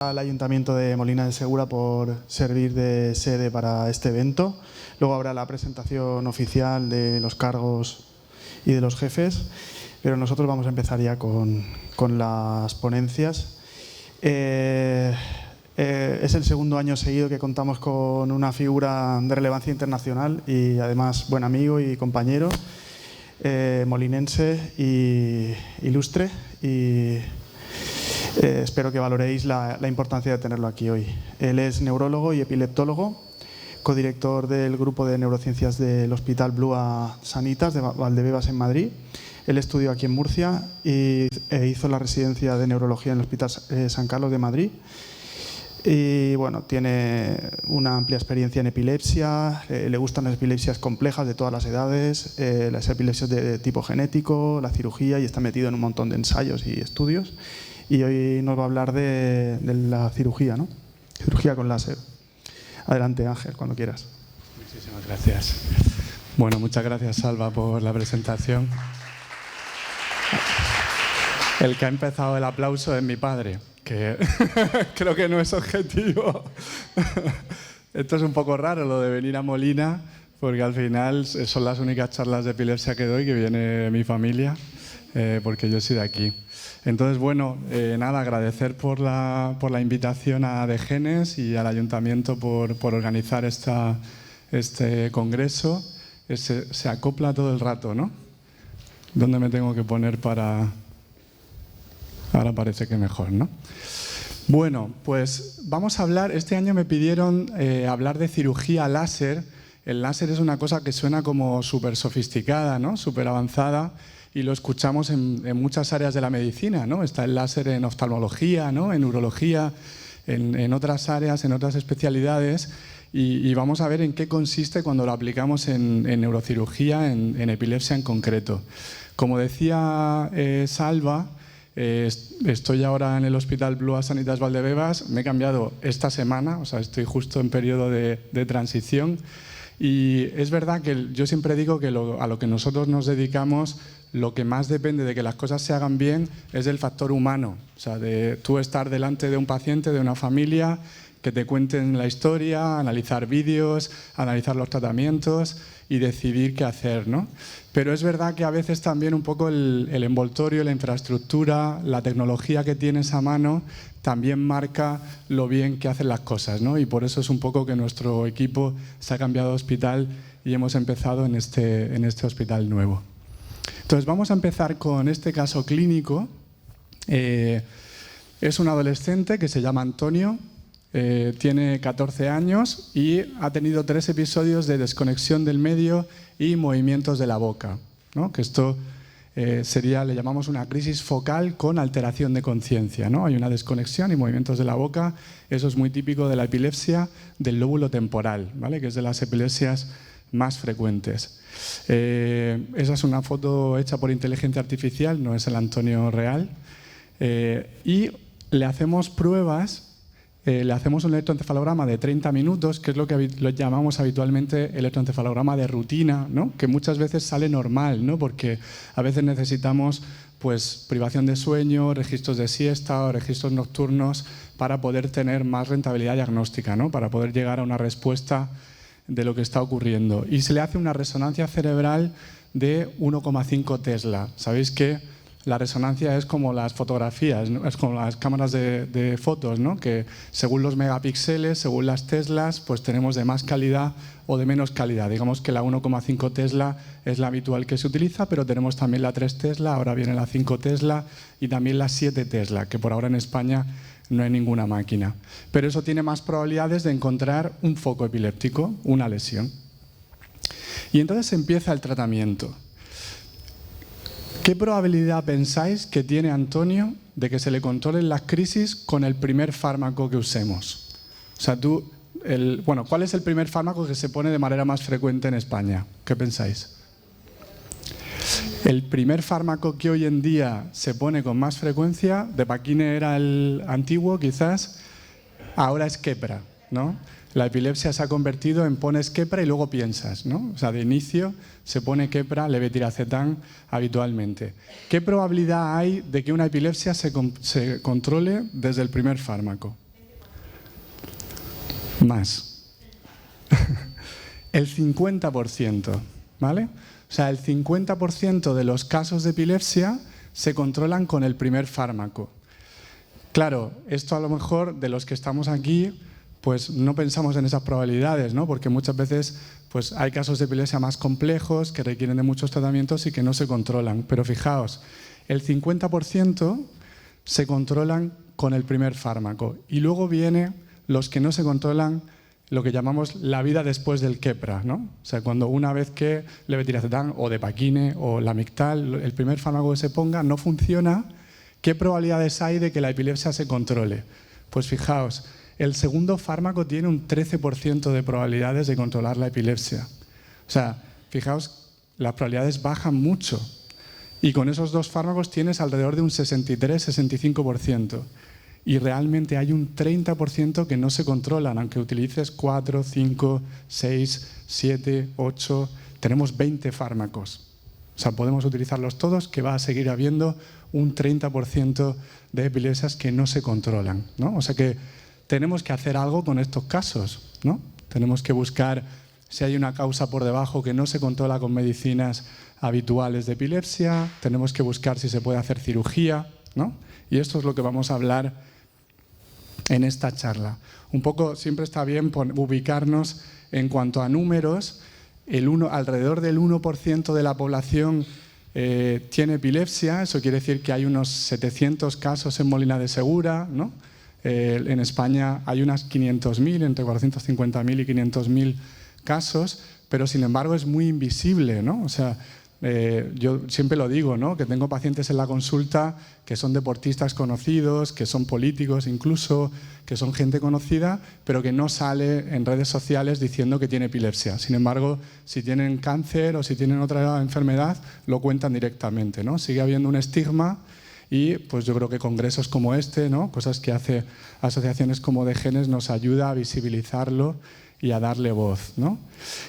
al Ayuntamiento de Molina de Segura por servir de sede para este evento. Luego habrá la presentación oficial de los cargos y de los jefes, pero nosotros vamos a empezar ya con las ponencias. Es el segundo año seguido que contamos con una figura de relevancia internacional y además buen amigo y compañero, molinense y ilustre, y espero que valoréis la importancia de tenerlo aquí hoy. Él es neurólogo y epileptólogo, codirector del grupo de neurociencias del Hospital Blua Sanitas de Valdebebas en Madrid. Él estudió aquí en Murcia e hizo la residencia de neurología en el Hospital San Carlos de Madrid. Y bueno, tiene una amplia experiencia en epilepsia, le gustan las epilepsias complejas de todas las edades, las epilepsias de tipo genético, la cirugía, y está metido en un montón de ensayos y estudios. Y hoy nos va a hablar de la cirugía, ¿no? Cirugía con láser. Adelante, Ángel, cuando quieras. Muchísimas gracias. Bueno, muchas gracias, Salva, por la presentación. El que ha empezado el aplauso es mi padre, que creo que no es objetivo. Esto es un poco raro, lo de venir a Molina, porque al final son las únicas charlas de epilepsia que doy, que viene mi familia, porque yo soy de aquí. Entonces, bueno, nada, agradecer por la invitación a Degenes y al Ayuntamiento por organizar este congreso. Se acopla todo el rato, ¿no? ¿Dónde me tengo que poner para...? Ahora parece que mejor, ¿no? Bueno, pues vamos a hablar, este año me pidieron hablar de cirugía láser. El láser es una cosa que suena como súper sofisticada, ¿no? Súper avanzada, y lo escuchamos en muchas áreas de la medicina, ¿no? Está el láser en oftalmología, ¿no? En urología, en otras áreas, en otras especialidades, y vamos a ver en qué consiste cuando lo aplicamos en neurocirugía, en epilepsia en concreto. Como decía Salva, estoy ahora en el Hospital Blua Sanitas Valdebebas, me he cambiado esta semana, o sea, estoy justo en periodo de transición, y es verdad que yo siempre digo que a lo que nosotros nos dedicamos, lo que más depende de que las cosas se hagan bien es del factor humano, o sea, de tú estar delante de un paciente, de una familia, que te cuenten la historia, analizar vídeos, analizar los tratamientos y decidir qué hacer, ¿no? Pero es verdad que a veces también un poco el envoltorio, la infraestructura, la tecnología que tienes a mano también marca lo bien que hacen las cosas, ¿no? Y por eso es un poco que nuestro equipo se ha cambiado de hospital y hemos empezado en este hospital nuevo. Entonces vamos a empezar con este caso clínico. Es un adolescente que se llama Antonio. Tiene 14 años y ha tenido 3 episodios de desconexión del medio y movimientos de la boca, ¿no? Que esto le llamamos una crisis focal con alteración de conciencia, ¿no? Hay una desconexión y movimientos de la boca. Eso es muy típico de la epilepsia del lóbulo temporal, ¿vale? Que es de las epilepsias más frecuentes. Esa es una foto hecha por inteligencia artificial, no es el Antonio real. Y le hacemos pruebas. Le hacemos un electroencefalograma de 30 minutos, que es lo que lo llamamos habitualmente electroencefalograma de rutina, ¿no? Que muchas veces sale normal, ¿no? Porque a veces necesitamos pues, privación de sueño, registros de siesta o registros nocturnos para poder tener más rentabilidad diagnóstica, ¿no? Para poder llegar a una respuesta de lo que está ocurriendo. Y se le hace una resonancia cerebral de 1,5 Tesla. Sabéis que la resonancia es como las fotografías, ¿no? Es como las cámaras de fotos, ¿no? Que según los megapíxeles, según las teslas, pues tenemos de más calidad o de menos calidad. Digamos que la 1,5 Tesla es la habitual que se utiliza, pero tenemos también la 3 Tesla, ahora viene la 5 Tesla y también la 7 Tesla, que por ahora en España no hay ninguna máquina. Pero eso tiene más probabilidades de encontrar un foco epiléptico, una lesión. Y entonces empieza el tratamiento. ¿Qué probabilidad pensáis que tiene Antonio de que se le controlen las crisis con el primer fármaco que usemos? O sea, ¿cuál es el primer fármaco que se pone de manera más frecuente en España? ¿Qué pensáis? El primer fármaco que hoy en día se pone con más frecuencia, de Paquine era el antiguo quizás, ahora es Keppra, ¿no? La epilepsia se ha convertido en pones Keppra y luego piensas, ¿no? O sea, de inicio se pone Keppra, levetiracetam habitualmente. ¿Qué probabilidad hay de que una epilepsia se controle desde el primer fármaco? Más. El 50%, ¿vale? O sea, el 50% de los casos de epilepsia se controlan con el primer fármaco. Claro, esto a lo mejor de los que estamos aquí, pues no pensamos en esas probabilidades, ¿no? Porque muchas veces pues, hay casos de epilepsia más complejos que requieren de muchos tratamientos y que no se controlan. Pero fijaos, el 50% se controlan con el primer fármaco y luego viene los que no se controlan, lo que llamamos la vida después del Keppra, ¿no? O sea, cuando una vez que levetiracetam o Depakine o Lamictal, el primer fármaco que se ponga no funciona, ¿qué probabilidades hay de que la epilepsia se controle? Pues fijaos, el segundo fármaco tiene un 13% de probabilidades de controlar la epilepsia. O sea, fijaos, las probabilidades bajan mucho. Y con esos dos fármacos tienes alrededor de un 63-65%. Y realmente hay un 30% que no se controlan, aunque utilices 4, 5, 6, 7, 8, tenemos 20 fármacos. O sea, podemos utilizarlos todos, que va a seguir habiendo un 30% de epilepsias que no se controlan, ¿no? O sea que tenemos que hacer algo con estos casos, ¿no? Tenemos que buscar si hay una causa por debajo que no se controla con medicinas habituales de epilepsia, tenemos que buscar si se puede hacer cirugía, ¿no? Y esto es lo que vamos a hablar en esta charla. Un poco siempre está bien ubicarnos en cuanto a números. Alrededor del 1% de la población tiene epilepsia, eso quiere decir que hay unos 700 casos en Molina de Segura, ¿no? En España hay unas 500.000, entre 450.000 y 500.000 casos, pero sin embargo es muy invisible, ¿no? O sea, yo siempre lo digo, ¿no? Que tengo pacientes en la consulta que son deportistas conocidos, que son políticos incluso, que son gente conocida, pero que no sale en redes sociales diciendo que tiene epilepsia. Sin embargo, si tienen cáncer o si tienen otra enfermedad, lo cuentan directamente, ¿no? Sigue habiendo un estigma y pues yo creo que congresos como este, ¿no? Cosas que hace asociaciones como DGENES nos ayuda a visibilizarlo y a darle voz, ¿no?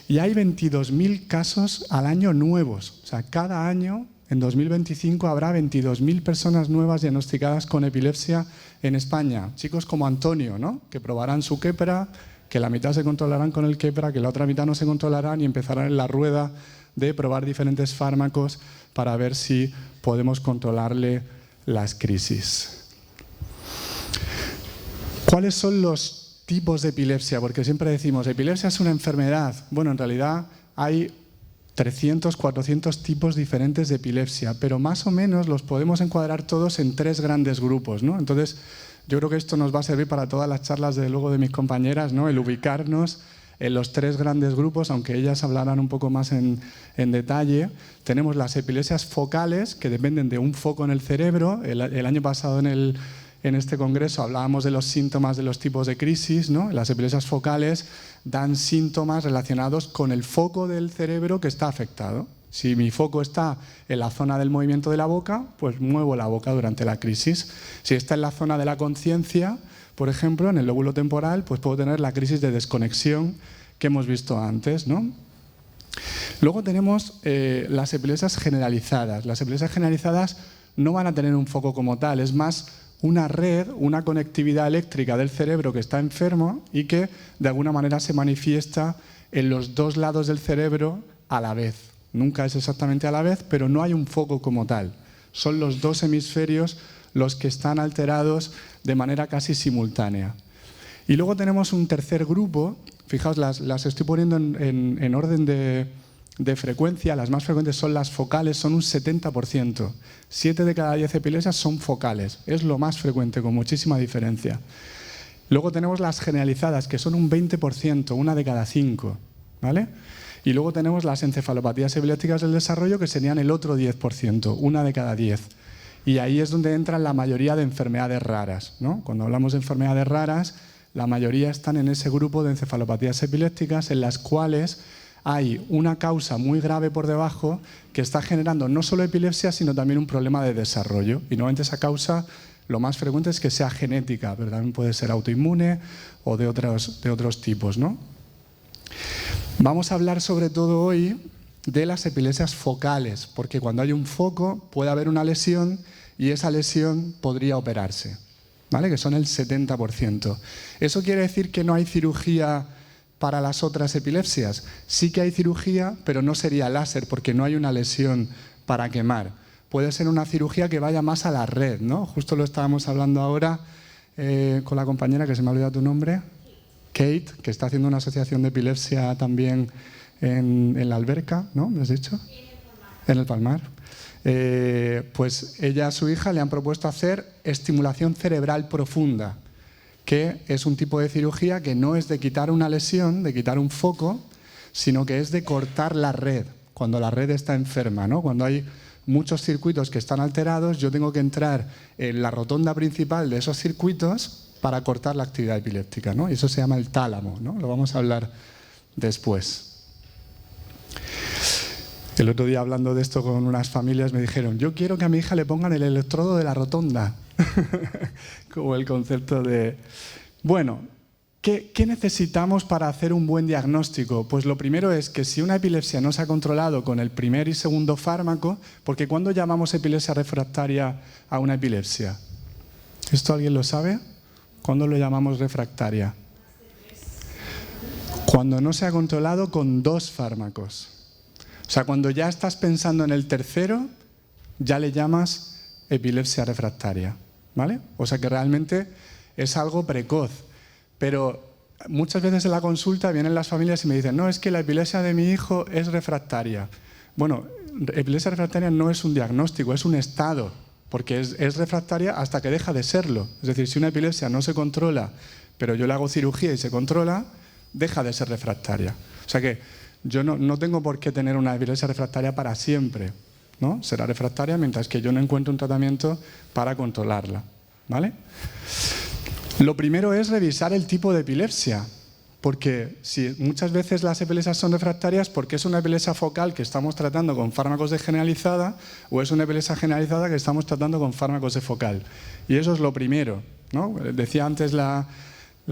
Y hay 22.000 casos al año nuevos. O sea, cada año, en 2025, habrá 22.000 personas nuevas diagnosticadas con epilepsia en España. Chicos como Antonio, ¿no? Que probarán su Keppra, que la mitad se controlarán con el Keppra, que la otra mitad no se controlarán y empezarán en la rueda de probar diferentes fármacos para ver si podemos controlarle las crisis. ¿Cuáles son los tipos de epilepsia? Porque siempre decimos, epilepsia es una enfermedad. Bueno, en realidad hay 300, 400 tipos diferentes de epilepsia, pero más o menos los podemos encuadrar todos en 3 grandes grupos, ¿no? Entonces, yo creo que esto nos va a servir para todas las charlas de luego de mis compañeras, ¿no? El ubicarnos en los 3 grandes grupos, aunque ellas hablarán un poco más en detalle. Tenemos las epilepsias focales, que dependen de un foco en el cerebro. El año pasado en este congreso hablábamos de los síntomas de los tipos de crisis, ¿no? Las epilepsias focales dan síntomas relacionados con el foco del cerebro que está afectado. Si mi foco está en la zona del movimiento de la boca, pues muevo la boca durante la crisis. Si está en la zona de la conciencia, por ejemplo, en el lóbulo temporal, pues puedo tener la crisis de desconexión que hemos visto antes, ¿no? Luego tenemos las epilepsias generalizadas. Las epilepsias generalizadas no van a tener un foco como tal, es más una red, una conectividad eléctrica del cerebro que está enfermo y que de alguna manera se manifiesta en los 2 lados del cerebro a la vez. Nunca es exactamente a la vez, pero no hay un foco como tal. Son los 2 hemisferios los que están alterados de manera casi simultánea. Y luego tenemos un tercer grupo, fijaos, las estoy poniendo en orden de frecuencia. Las más frecuentes son las focales, son un 70%. 7 de cada 10 epilepsias son focales. Es lo más frecuente, con muchísima diferencia. Luego tenemos las generalizadas, que son un 20%, 1 de cada 5. ¿Vale? Y luego tenemos las encefalopatías epilépticas del desarrollo, que serían el otro 10%, 1 de cada 10. Y ahí es donde entran la mayoría de enfermedades raras, ¿no? Cuando hablamos de enfermedades raras, la mayoría están en ese grupo de encefalopatías epilépticas en las cuales hay una causa muy grave por debajo que está generando no solo epilepsia, sino también un problema de desarrollo. Y normalmente esa causa, lo más frecuente es que sea genética, pero también puede ser autoinmune o de otros tipos, ¿no? Vamos a hablar sobre todo hoy de las epilepsias focales, porque cuando hay un foco puede haber una lesión y esa lesión podría operarse. ¿vale? Que son el 70%. ¿Eso quiere decir que no hay cirugía para las otras epilepsias? Sí que hay cirugía, pero no sería láser porque no hay una lesión para quemar. Puede ser una cirugía que vaya más a la red, ¿no? Justo lo estábamos hablando ahora con la compañera, que se me ha olvidado tu nombre, Kate, que está haciendo una asociación de epilepsia también en la Alberca, ¿no? ¿Me has dicho? En el Palmar. Pues ella a su hija le han propuesto hacer estimulación cerebral profunda, que es un tipo de cirugía que no es de quitar una lesión, de quitar un foco, sino que es de cortar la red, cuando la red está enferma, ¿no? Cuando hay muchos circuitos que están alterados, yo tengo que entrar en la rotonda principal de esos circuitos para cortar la actividad epiléptica, ¿no? Y eso se llama el tálamo, ¿no? Lo vamos a hablar después. El otro día, hablando de esto con unas familias, me dijeron: yo quiero que a mi hija le pongan el electrodo de la rotonda. Como el concepto de... Bueno, ¿qué necesitamos para hacer un buen diagnóstico? Pues lo primero es que si una epilepsia no se ha controlado con el primer y segundo fármaco, porque ¿cuándo llamamos epilepsia refractaria a una epilepsia? ¿Esto alguien lo sabe? ¿Cuándo lo llamamos refractaria? Cuando no se ha controlado con 2 fármacos. O sea, cuando ya estás pensando en el tercero, ya le llamas epilepsia refractaria, ¿vale? O sea que realmente es algo precoz. Pero muchas veces en la consulta vienen las familias y me dicen: no, es que la epilepsia de mi hijo es refractaria. Bueno, epilepsia refractaria no es un diagnóstico, es un estado, porque es refractaria hasta que deja de serlo. Es decir, si una epilepsia no se controla, pero yo le hago cirugía y se controla, deja de ser refractaria. O sea que yo no tengo por qué tener una epilepsia refractaria para siempre, ¿no? Será refractaria mientras que yo no encuentre un tratamiento para controlarla, ¿vale? Lo primero es revisar el tipo de epilepsia, porque si muchas veces las epilepsias son refractarias, porque es una epilepsia focal que estamos tratando con fármacos de generalizada, o es una epilepsia generalizada que estamos tratando con fármacos de focal. Y eso es lo primero, ¿no? Decía antes la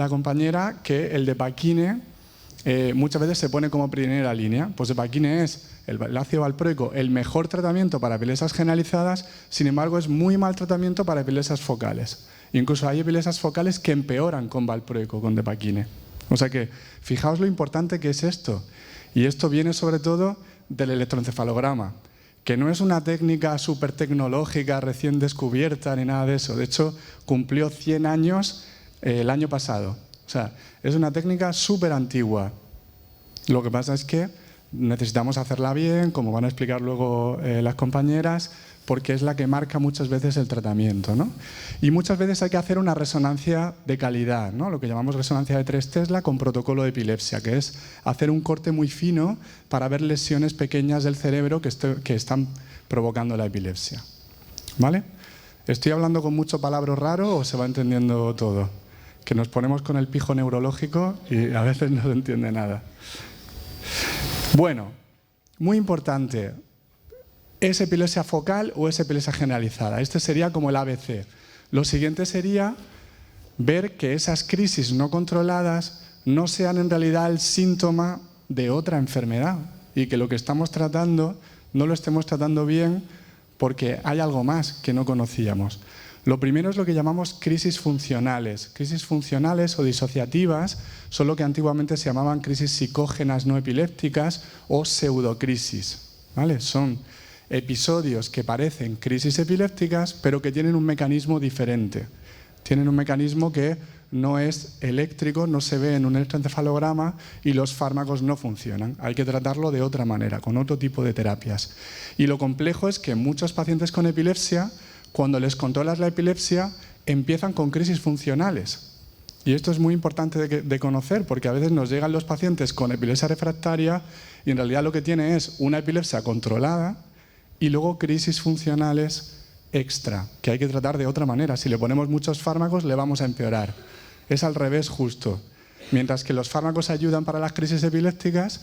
compañera que el Depakine muchas veces se pone como primera línea. Pues Depakine es el ácido valproico, el mejor tratamiento para epilepsias generalizadas, sin embargo es muy mal tratamiento para epilepsias focales. Incluso hay epilepsias focales que empeoran con valproico, con Depakine. O sea que fijaos lo importante que es esto. Y esto viene sobre todo del electroencefalograma, que no es una técnica súper tecnológica, recién descubierta, ni nada de eso. De hecho, cumplió 100 años el año pasado. O sea, es una técnica súper antigua. Lo que pasa es que necesitamos hacerla bien, como van a explicar luego las compañeras, porque es la que marca muchas veces el tratamiento, ¿no? Y muchas veces hay que hacer una resonancia de calidad, ¿no? Lo que llamamos resonancia de 3 Tesla con protocolo de epilepsia, que es hacer un corte muy fino para ver lesiones pequeñas del cerebro que están provocando la epilepsia, ¿vale? ¿Estoy hablando con mucho palabra raro o se va entendiendo todo? Que nos ponemos con el pijo neurológico y a veces no se entiende nada. Bueno, muy importante, ¿es epilepsia focal o es epilepsia generalizada? Este sería como el ABC. Lo siguiente sería ver que esas crisis no controladas no sean en realidad el síntoma de otra enfermedad y que lo que estamos tratando no lo estemos tratando bien porque hay algo más que no conocíamos. Lo primero es lo que llamamos crisis funcionales. Crisis funcionales o disociativas son lo que antiguamente se llamaban crisis psicógenas no epilépticas o pseudocrisis, ¿vale? Son episodios que parecen crisis epilépticas, pero que tienen un mecanismo diferente. Tienen un mecanismo que no es eléctrico, no se ve en un electroencefalograma y los fármacos no funcionan. Hay que tratarlo de otra manera, con otro tipo de terapias. Y lo complejo es que muchos pacientes con epilepsia, cuando les controlas la epilepsia, empiezan con crisis funcionales. Y esto es muy importante de conocer, porque a veces nos llegan los pacientes con epilepsia refractaria y en realidad lo que tiene es una epilepsia controlada y luego crisis funcionales extra, que hay que tratar de otra manera. Si le ponemos muchos fármacos, le vamos a empeorar. Es al revés justo. Mientras que los fármacos ayudan para las crisis epilépticas,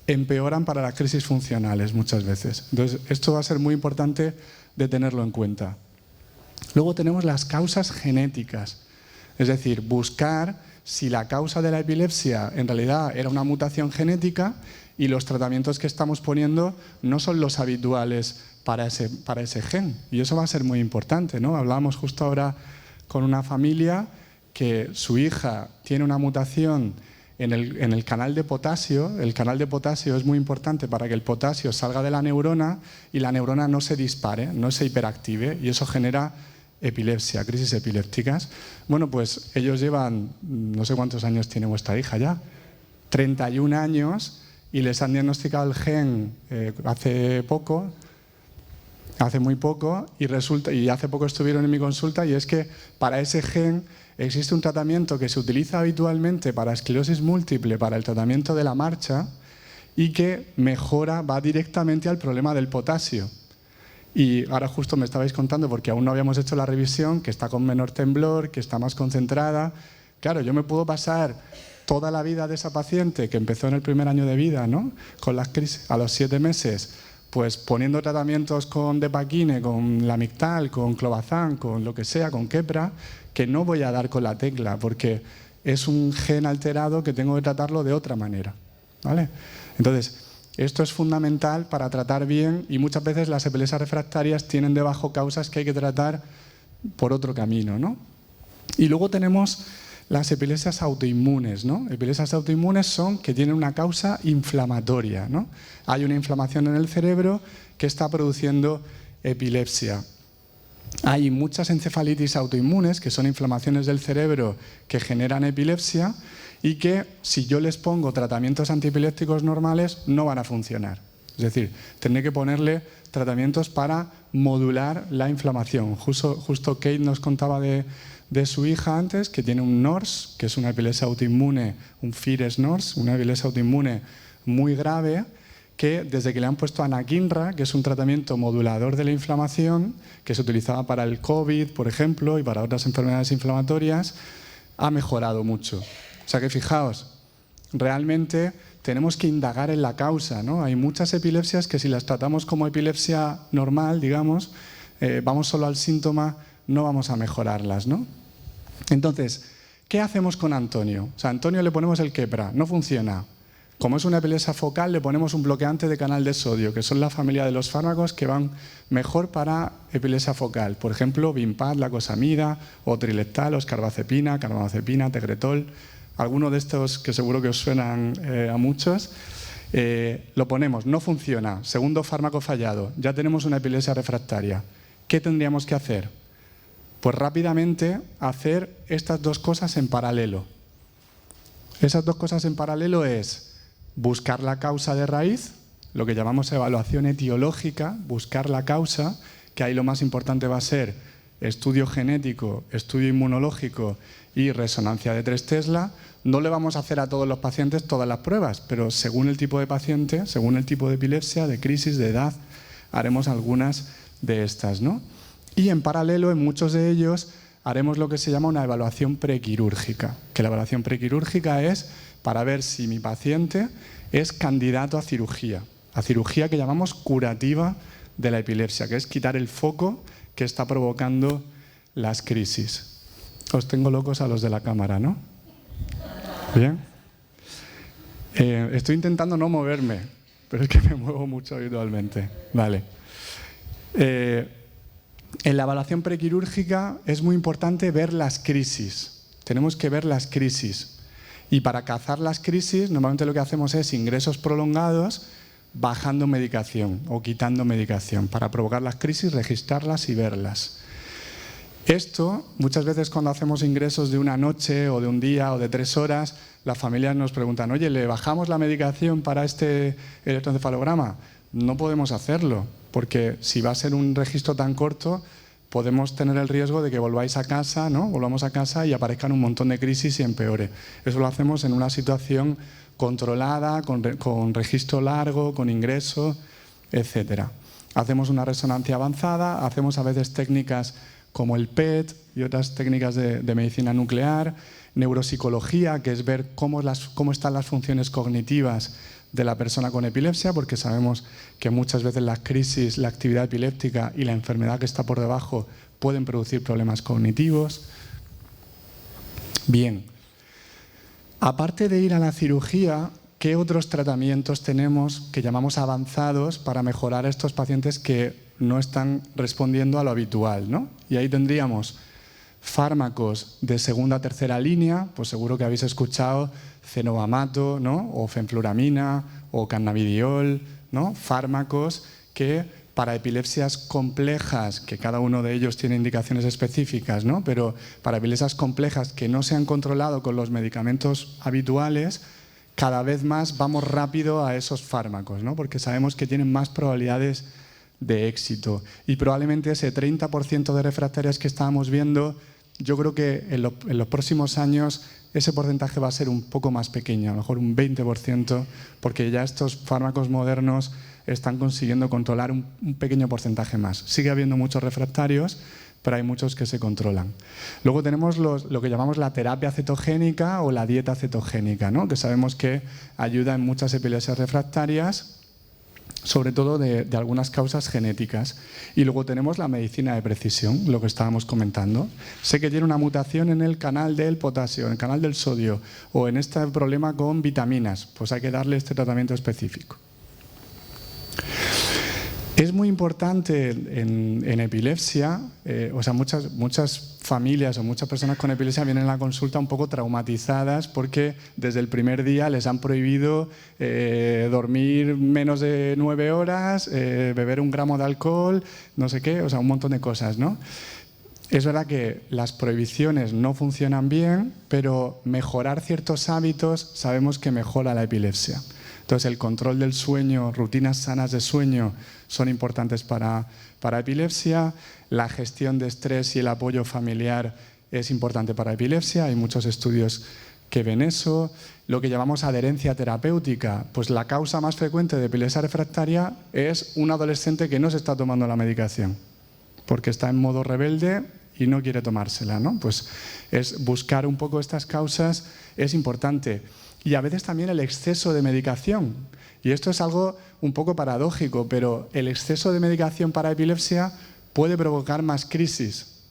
empeoran para las crisis funcionales muchas veces. Entonces, esto va a ser muy importante de tenerlo en cuenta. Luego tenemos las causas genéticas, es decir, buscar si la causa de la epilepsia en realidad era una mutación genética y los tratamientos que estamos poniendo no son los habituales para ese gen. Y eso va a ser muy importante, ¿no? Hablábamos justo ahora con una familia que su hija tiene una mutación en el canal de potasio. El canal de potasio es muy importante para que el potasio salga de la neurona y la neurona no se dispare, no se hiperactive, y eso genera epilepsia, crisis epilépticas. Bueno, pues ellos llevan, no sé cuántos años tiene vuestra hija ya, 31 años, y les han diagnosticado el gen hace muy poco, y hace poco estuvieron en mi consulta, y es que para ese gen existe un tratamiento que se utiliza habitualmente para esclerosis múltiple, para el tratamiento de la marcha, y que mejora, va directamente al problema del potasio. Y ahora justo me estabais contando, porque aún no habíamos hecho la revisión, que está con menor temblor, que está más concentrada. Claro, yo me puedo pasar toda la vida de esa paciente que empezó en el primer año de vida, ¿no?, con las crisis, a los 7 meses, pues poniendo tratamientos con Depakine, con Lamictal, con Clobazam, con lo que sea, con Keppra, que no voy a dar con la tecla, porque es un gen alterado que tengo que tratarlo de otra manera, ¿vale? Entonces, esto es fundamental para tratar bien, y muchas veces las epilepsias refractarias tienen debajo causas que hay que tratar por otro camino, ¿no? Y luego tenemos las epilepsias autoinmunes, ¿no? Epilepsias autoinmunes son que tienen una causa inflamatoria, ¿no? Hay una inflamación en el cerebro que está produciendo epilepsia. Hay muchas encefalitis autoinmunes, que son inflamaciones del cerebro que generan epilepsia, y que si yo les pongo tratamientos antiepilépticos normales no van a funcionar. Es decir, tendré que ponerle tratamientos para modular la inflamación. Justo Kate nos contaba de su hija antes, que tiene un NORS, que es una epilepsia autoinmune, un FIRS-NORS, una epilepsia autoinmune muy grave, que desde que le han puesto anakinra, que es un tratamiento modulador de la inflamación, que se utilizaba para el COVID, por ejemplo, y para otras enfermedades inflamatorias, ha mejorado mucho. O sea que fijaos, realmente tenemos que indagar en la causa, ¿no? Hay muchas epilepsias que si las tratamos como epilepsia normal, digamos, vamos solo al síntoma, no vamos a mejorarlas, ¿no? Entonces, ¿qué hacemos con Antonio? O sea, a Antonio le ponemos el Keppra, no funciona. Como es una epilepsia focal, le ponemos un bloqueante de canal de sodio, que son la familia de los fármacos que van mejor para epilepsia focal. Por ejemplo, Vimpat, lacosamida, o Trileptal, o carbazepina, Tegretol. Alguno de estos que seguro que os suenan a muchos. Lo ponemos, no funciona. Segundo fármaco fallado. Ya tenemos una epilepsia refractaria. ¿Qué tendríamos que hacer? Pues rápidamente hacer estas dos cosas en paralelo. Esas dos cosas en paralelo es buscar la causa de raíz, lo que llamamos evaluación etiológica, buscar la causa, que ahí lo más importante va a ser estudio genético, estudio inmunológico y resonancia de 3 Tesla. No le vamos a hacer a todos los pacientes todas las pruebas, pero según el tipo de paciente, según el tipo de epilepsia, de crisis, de edad, haremos algunas de estas, ¿no? Y en paralelo, en muchos de ellos, haremos lo que se llama una evaluación prequirúrgica, que la evaluación prequirúrgica es para ver si mi paciente es candidato a cirugía que llamamos curativa de la epilepsia, que es quitar el foco que está provocando las crisis. Os tengo locos a los de la cámara, ¿no? Bien. Estoy intentando no moverme, pero es que me muevo mucho habitualmente. Vale. En la evaluación prequirúrgica es muy importante ver las crisis. Tenemos que ver las crisis. Y para cazar las crisis, normalmente lo que hacemos es ingresos prolongados bajando medicación o quitando medicación para provocar las crisis, registrarlas y verlas. Esto, muchas veces cuando hacemos ingresos de una noche o de un día o de 3 horas, las familias nos preguntan, oye, ¿le bajamos la medicación para este electroencefalograma? No podemos hacerlo, porque si va a ser un registro tan corto, podemos tener el riesgo de que volváis a casa, ¿no? Volvamos a casa y aparezcan un montón de crisis y empeore. Eso lo hacemos en una situación controlada, con registro largo, con ingreso, etc. Hacemos una resonancia avanzada, hacemos a veces técnicas como el PET y otras técnicas de medicina nuclear, neuropsicología, que es ver cómo están las funciones cognitivas de la persona con epilepsia, porque sabemos que muchas veces las crisis, la actividad epiléptica y la enfermedad que está por debajo pueden producir problemas cognitivos. Bien, aparte de ir a la cirugía, ¿qué otros tratamientos tenemos que llamamos avanzados para mejorar a estos pacientes que no están respondiendo a lo habitual, ¿no? Y ahí tendríamos Fármacos de segunda o tercera línea, pues seguro que habéis escuchado cenobamato, ¿no? O fenfluramina o cannabidiol, ¿no? Fármacos que para epilepsias complejas, que cada uno de ellos tiene indicaciones específicas, ¿no? Pero para epilepsias complejas que no se han controlado con los medicamentos habituales, cada vez más vamos rápido a esos fármacos, ¿no? Porque sabemos que tienen más probabilidades de éxito. Y probablemente ese 30% de refractarias que estábamos viendo, yo creo que en los próximos años ese porcentaje va a ser un poco más pequeño, a lo mejor un 20%, porque ya estos fármacos modernos están consiguiendo controlar un pequeño porcentaje más. Sigue habiendo muchos refractarios, pero hay muchos que se controlan. Luego tenemos lo que llamamos la terapia cetogénica o la dieta cetogénica, ¿no? Que sabemos que ayuda en muchas epilepsias refractarias, sobre todo de algunas causas genéticas. Y luego tenemos la medicina de precisión, lo que estábamos comentando. Sé que tiene una mutación en el canal del potasio, en el canal del sodio, o en este problema con vitaminas, pues hay que darle este tratamiento específico. Es muy importante en epilepsia, o sea, muchas familias o muchas personas con epilepsia vienen a la consulta un poco traumatizadas porque desde el primer día les han prohibido dormir menos de 9 horas, beber 1 gramo de alcohol, no sé qué, o sea, un montón de cosas, ¿no? Es verdad que las prohibiciones no funcionan bien, pero mejorar ciertos hábitos sabemos que mejora la epilepsia. Entonces, el control del sueño, rutinas sanas de sueño son importantes para epilepsia. La gestión de estrés y el apoyo familiar es importante para epilepsia. Hay muchos estudios que ven eso. Lo que llamamos adherencia terapéutica, pues la causa más frecuente de epilepsia refractaria es un adolescente que no se está tomando la medicación porque está en modo rebelde y no quiere tomársela, ¿no? Pues es buscar un poco estas causas es importante. Y a veces también el exceso de medicación. Y esto es algo un poco paradójico, pero el exceso de medicación para epilepsia puede provocar más crisis,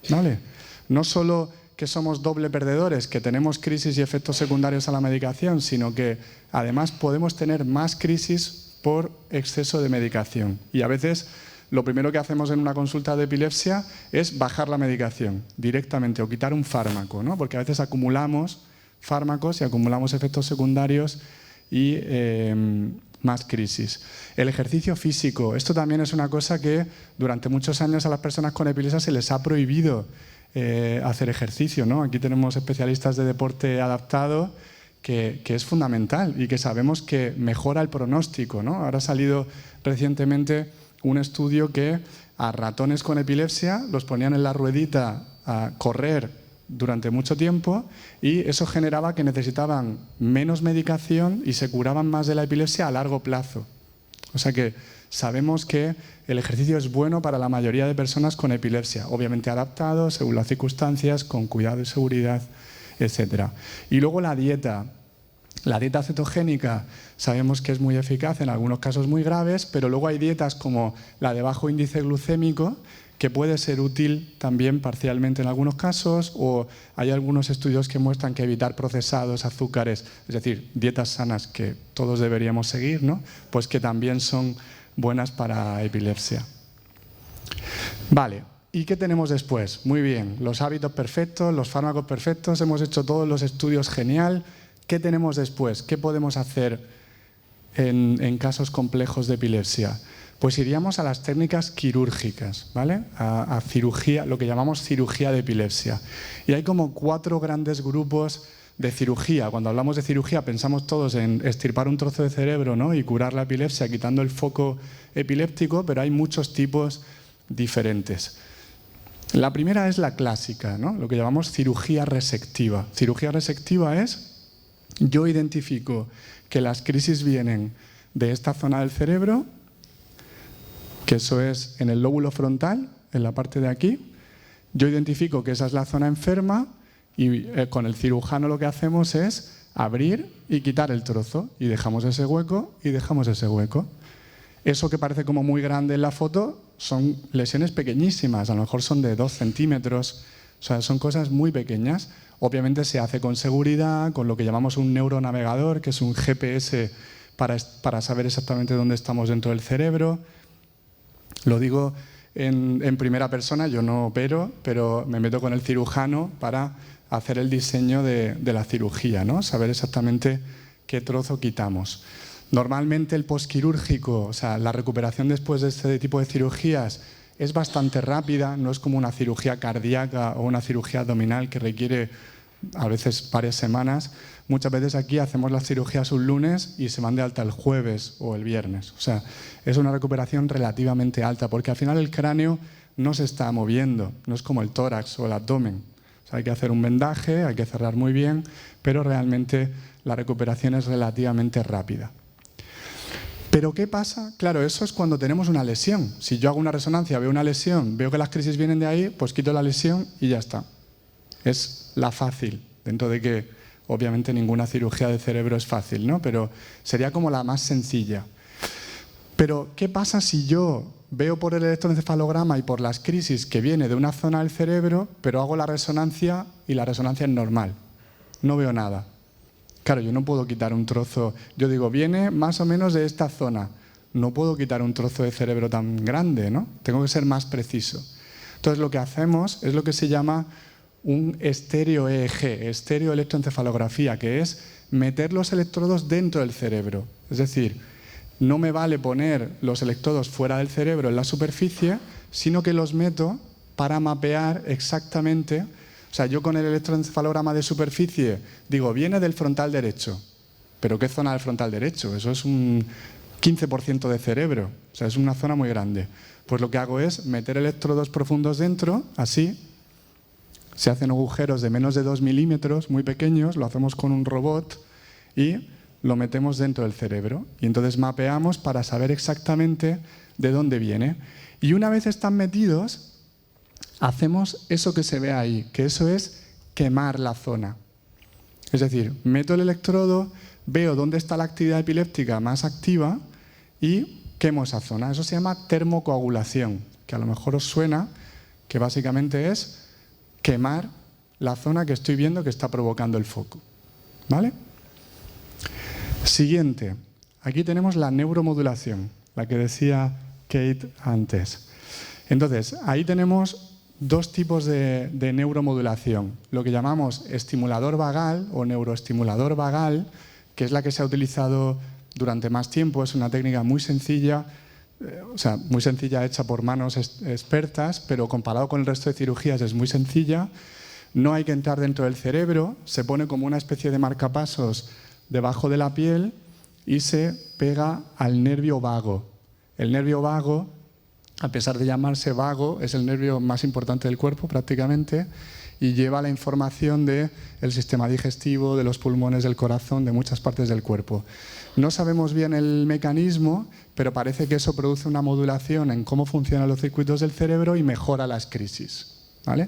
¿vale? No solo que somos doble perdedores, que tenemos crisis y efectos secundarios a la medicación, sino que además podemos tener más crisis por exceso de medicación. Y a veces lo primero que hacemos en una consulta de epilepsia es bajar la medicación directamente o quitar un fármaco, ¿no? Porque a veces acumulamos fármacos y acumulamos efectos secundarios y más crisis. El ejercicio físico, esto también es una cosa que durante muchos años a las personas con epilepsia se les ha prohibido hacer ejercicio, ¿no? Aquí tenemos especialistas de deporte adaptado que es fundamental y que sabemos que mejora el pronóstico, ¿no? Ahora ha salido recientemente un estudio que a ratones con epilepsia los ponían en la ruedita a correr durante mucho tiempo y eso generaba que necesitaban menos medicación y se curaban más de la epilepsia a largo plazo. O sea que sabemos que el ejercicio es bueno para la mayoría de personas con epilepsia, obviamente adaptado según las circunstancias, con cuidado y seguridad, etc. Y luego la dieta. La dieta cetogénica sabemos que es muy eficaz en algunos casos muy graves, pero luego hay dietas como la de bajo índice glucémico que puede ser útil también parcialmente en algunos casos, o hay algunos estudios que muestran que evitar procesados, azúcares, es decir, dietas sanas que todos deberíamos seguir, ¿no? Pues que también son buenas para epilepsia. Vale, ¿y qué tenemos después? Muy bien, los hábitos perfectos, los fármacos perfectos, hemos hecho todos los estudios genial. ¿Qué tenemos después? ¿Qué podemos hacer en casos complejos de epilepsia? Pues iríamos a las técnicas quirúrgicas, ¿vale? A cirugía, lo que llamamos cirugía de epilepsia. Y hay como 4 grandes grupos de cirugía. Cuando hablamos de cirugía pensamos todos en extirpar un trozo de cerebro, ¿no? Y curar la epilepsia quitando el foco epiléptico, pero hay muchos tipos diferentes. La primera es la clásica, ¿no? Lo que llamamos cirugía resectiva. Cirugía resectiva es: yo identifico que las crisis vienen de esta zona del cerebro, que eso es en el lóbulo frontal, en la parte de aquí. Yo identifico que esa es la zona enferma y con el cirujano lo que hacemos es abrir y quitar el trozo y dejamos ese hueco y dejamos ese hueco. Eso que parece como muy grande en la foto son lesiones pequeñísimas, a lo mejor son de 2 centímetros, o sea, son cosas muy pequeñas. Obviamente se hace con seguridad, con lo que llamamos un neuronavegador, que es un GPS para saber exactamente dónde estamos dentro del cerebro. Lo digo en primera persona, yo no opero, pero me meto con el cirujano para hacer el diseño de la cirugía, ¿no? Saber exactamente qué trozo quitamos. Normalmente el posquirúrgico, o sea, la recuperación después de este tipo de cirugías es bastante rápida, no es como una cirugía cardíaca o una cirugía abdominal que requiere a veces varias semanas. Muchas veces aquí hacemos las cirugías un lunes y se van de alta el jueves o el viernes. O sea, es una recuperación relativamente alta porque al final el cráneo no se está moviendo, no es como el tórax o el abdomen. O sea, hay que hacer un vendaje, hay que cerrar muy bien, pero realmente la recuperación es relativamente rápida. ¿Pero qué pasa? Claro, eso es cuando tenemos una lesión. Si yo hago una resonancia, veo una lesión, veo que las crisis vienen de ahí, pues quito la lesión y ya está. Es la fácil, dentro de que obviamente ninguna cirugía de cerebro es fácil, ¿no? Pero sería como la más sencilla. Pero ¿qué pasa si yo veo por el electroencefalograma y por las crisis que viene de una zona del cerebro, pero hago la resonancia y la resonancia es normal? No veo nada. Claro, yo no puedo quitar un trozo. Yo digo, viene más o menos de esta zona. No puedo quitar un trozo de cerebro tan grande, ¿no? Tengo que ser más preciso. Entonces lo que hacemos es lo que se llama un estéreo EEG, estereoelectroencefalografía, que es meter los electrodos dentro del cerebro. Es decir, no me vale poner los electrodos fuera del cerebro en la superficie, sino que los meto para mapear exactamente. O sea, yo con el electroencefalograma de superficie digo, viene del frontal derecho. ¿Pero qué zona del frontal derecho? Eso es un 15% de cerebro. O sea, es una zona muy grande. Pues lo que hago es meter electrodos profundos dentro, así. Se hacen agujeros de menos de 2 milímetros, muy pequeños, lo hacemos con un robot y lo metemos dentro del cerebro. Y entonces mapeamos para saber exactamente de dónde viene. Y una vez están metidos, hacemos eso que se ve ahí, que eso es quemar la zona. Es decir, meto el electrodo, veo dónde está la actividad epiléptica más activa y quemo esa zona. Eso se llama termocoagulación, que a lo mejor os suena, que básicamente es quemar la zona que estoy viendo que está provocando el foco. ¿Vale? Siguiente. Aquí tenemos la neuromodulación, la que decía Kate antes. Entonces, ahí tenemos dos tipos de neuromodulación. Lo que llamamos estimulador vagal o neuroestimulador vagal, que es la que se ha utilizado durante más tiempo. Es una técnica muy sencilla, muy sencilla, hecha por manos expertas, pero comparado con el resto de cirugías es muy sencilla. No hay que entrar dentro del cerebro, se pone como una especie de marcapasos debajo de la piel y se pega al nervio vago. El nervio vago, a pesar de llamarse vago, es el nervio más importante del cuerpo prácticamente y lleva la información del sistema digestivo, de los pulmones, del corazón, de muchas partes del cuerpo. No sabemos bien el mecanismo, pero parece que eso produce una modulación en cómo funcionan los circuitos del cerebro y mejora las crisis. ¿Vale?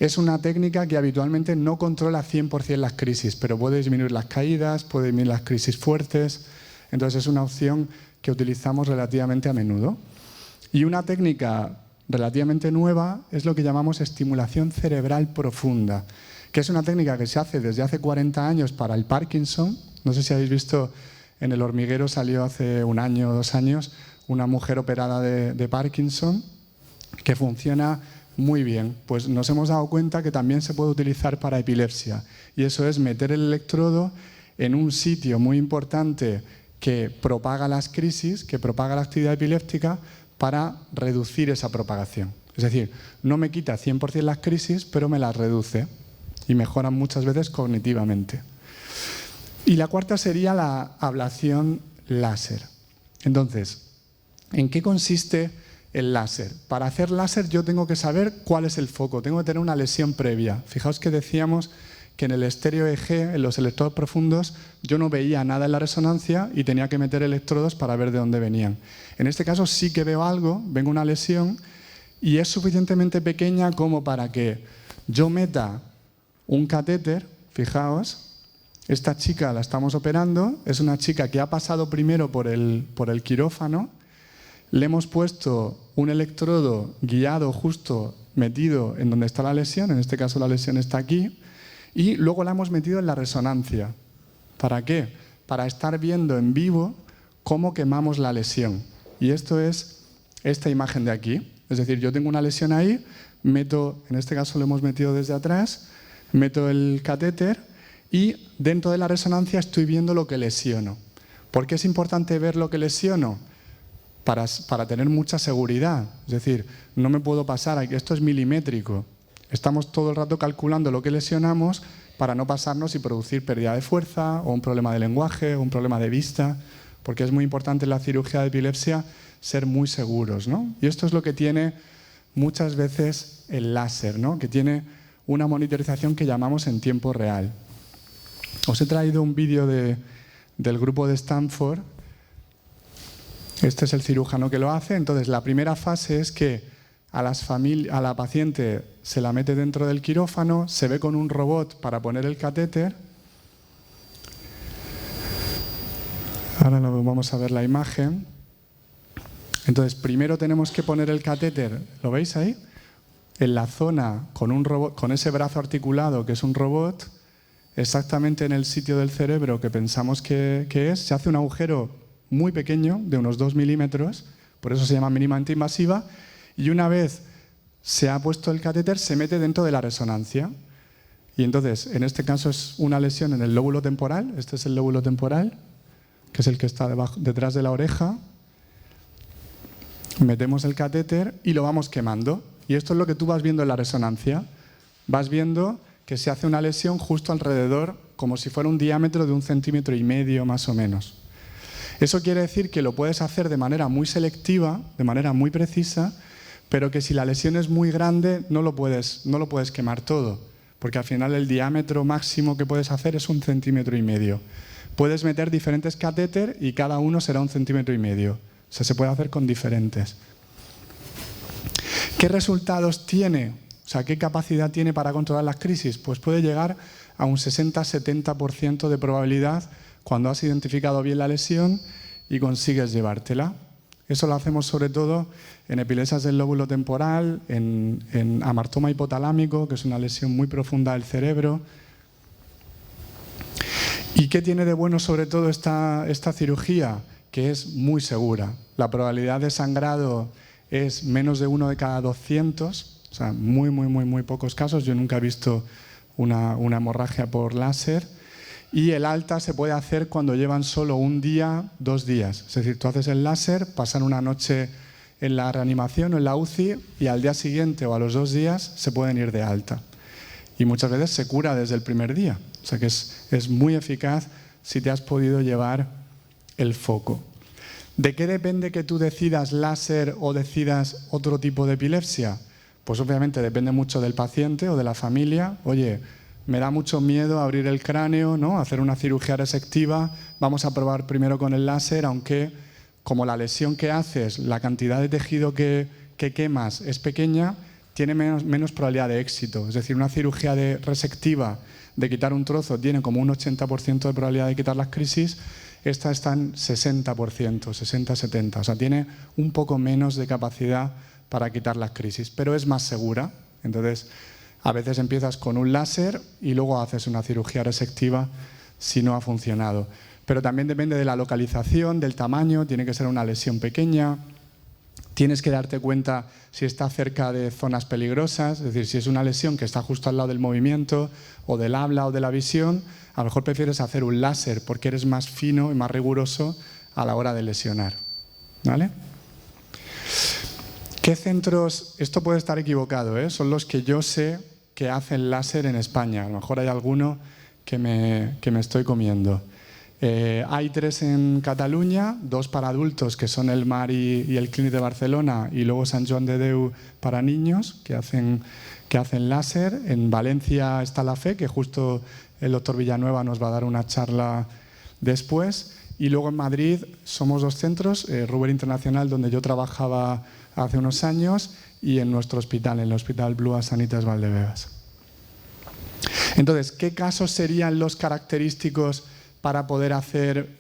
Es una técnica que habitualmente no controla 100% las crisis, pero puede disminuir las caídas, puede disminuir las crisis fuertes. Entonces es una opción que utilizamos relativamente a menudo. Y una técnica relativamente nueva es lo que llamamos estimulación cerebral profunda, que es una técnica que se hace desde hace 40 años para el Parkinson. No sé si habéis visto, en El Hormiguero salió hace 1 año o 2 años una mujer operada de Parkinson que funciona muy bien. Pues nos hemos dado cuenta que también se puede utilizar para epilepsia. Y eso es meter el electrodo en un sitio muy importante que propaga las crisis, que propaga la actividad epiléptica, para reducir esa propagación. Es decir, no me quita 100% las crisis, pero me las reduce y mejoran muchas veces cognitivamente. Y la cuarta sería la ablación láser. Entonces, ¿en qué consiste el láser? Para hacer láser yo tengo que saber cuál es el foco, tengo que tener una lesión previa. Fijaos que decíamos que en el estéreo EEG, en los electrodos profundos, yo no veía nada en la resonancia y tenía que meter electrodos para ver de dónde venían. En este caso sí que veo algo, vengo una lesión y es suficientemente pequeña como para que yo meta un catéter. Fijaos, esta chica la estamos operando, es una chica que ha pasado primero por el quirófano, le hemos puesto un electrodo guiado justo metido en donde está la lesión, en este caso la lesión está aquí, y luego la hemos metido en la resonancia. ¿Para qué? Para estar viendo en vivo cómo quemamos la lesión. Y esto es esta imagen de aquí. Es decir, yo tengo una lesión ahí, meto, en este caso lo hemos metido desde atrás, meto el catéter y dentro de la resonancia estoy viendo lo que lesiono. ¿Por qué es importante ver lo que lesiono? Para tener mucha seguridad. Es decir, no me puedo pasar, esto es milimétrico. Estamos todo el rato calculando lo que lesionamos para no pasarnos y producir pérdida de fuerza o un problema de lenguaje o un problema de vista, porque es muy importante en la cirugía de epilepsia ser muy seguros, ¿no? Y esto es lo que tiene muchas veces el láser, ¿no? Que tiene una monitorización que llamamos en tiempo real. Os he traído un vídeo del grupo de Stanford. Este es el cirujano que lo hace. Entonces, la primera fase es que a la paciente se la mete dentro del quirófano, se ve con un robot para poner el catéter. Ahora vamos a ver la imagen. Entonces, primero tenemos que poner el catéter, ¿lo veis ahí? En la zona con un robot, con ese brazo articulado que es un robot, exactamente en el sitio del cerebro que pensamos que es, se hace un agujero muy pequeño, de unos 2 milímetros, por eso se llama mínimamente invasiva, y una vez se ha puesto el catéter, se mete dentro de la resonancia. Y entonces, en este caso es una lesión en el lóbulo temporal, este es el lóbulo temporal, que es el que está detrás de la oreja. Metemos el catéter y lo vamos quemando. Y esto es lo que tú vas viendo en la resonancia. Vas viendo que se hace una lesión justo alrededor, como si fuera un diámetro de 1,5 centímetros más o menos. Eso quiere decir que lo puedes hacer de manera muy selectiva, de manera muy precisa, pero que si la lesión es muy grande no lo puedes quemar todo, porque al final el diámetro máximo que puedes hacer es 1,5 centímetros. Puedes meter diferentes catéter y cada uno será 1,5 centímetros. O sea, se puede hacer con diferentes. ¿Qué resultados tiene? O sea, ¿qué capacidad tiene para controlar las crisis? Pues puede llegar a un 60-70% de probabilidad cuando has identificado bien la lesión y consigues llevártela. Eso lo hacemos sobre todo en epilepsias del lóbulo temporal, en amartoma hipotalámico, que es una lesión muy profunda del cerebro. ¿Y qué tiene de bueno sobre todo esta cirugía? Que es muy segura. La probabilidad de sangrado es menos de 1 de cada 200, o sea, muy pocos casos. Yo nunca he visto una hemorragia por láser. Y el alta se puede hacer cuando llevan solo 1 día, 2 días. Es decir, tú haces el láser, pasan una noche en la reanimación o en la UCI y al día siguiente o a los 2 días se pueden ir de alta. Y muchas veces se cura desde el primer día. O sea que es muy eficaz si te has podido llevar el foco. ¿De qué depende que tú decidas láser o decidas otro tipo de epilepsia? Pues obviamente depende mucho del paciente o de la familia. Oye, me da mucho miedo abrir el cráneo, ¿no? Hacer una cirugía resectiva. Vamos a probar primero con el láser, aunque como la lesión que haces, la cantidad de tejido que quemas es pequeña, tiene menos probabilidad de éxito. Es decir, una cirugía resectiva de quitar un trozo tiene como un 80% de probabilidad de quitar las crisis. Esta está en 60%, 60-70%. O sea, tiene un poco menos de capacidad para quitar las crisis, pero es más segura. Entonces, a veces empiezas con un láser y luego haces una cirugía resectiva si no ha funcionado. Pero también depende de la localización, del tamaño, tiene que ser una lesión pequeña. Tienes que darte cuenta si está cerca de zonas peligrosas, es decir, si es una lesión que está justo al lado del movimiento o del habla o de la visión, a lo mejor prefieres hacer un láser porque eres más fino y más riguroso a la hora de lesionar. ¿Vale? ¿Qué centros? Esto puede estar equivocado, ¿eh? Son los que yo sé que hacen láser en España. A lo mejor hay alguno que me estoy comiendo. Hay 3 en Cataluña, 2 para adultos, que son el MAR y el Clínic de Barcelona, y luego Sant Joan de Déu para niños, que hacen láser. En Valencia está la FE, que justo el doctor Villanueva nos va a dar una charla después. Y luego en Madrid somos 2 centros, Ruber Internacional, donde yo trabajaba hace unos años, y en nuestro hospital, en el Hospital Blua Sanitas Valdebebas. Entonces, ¿qué casos serían los característicos para poder hacer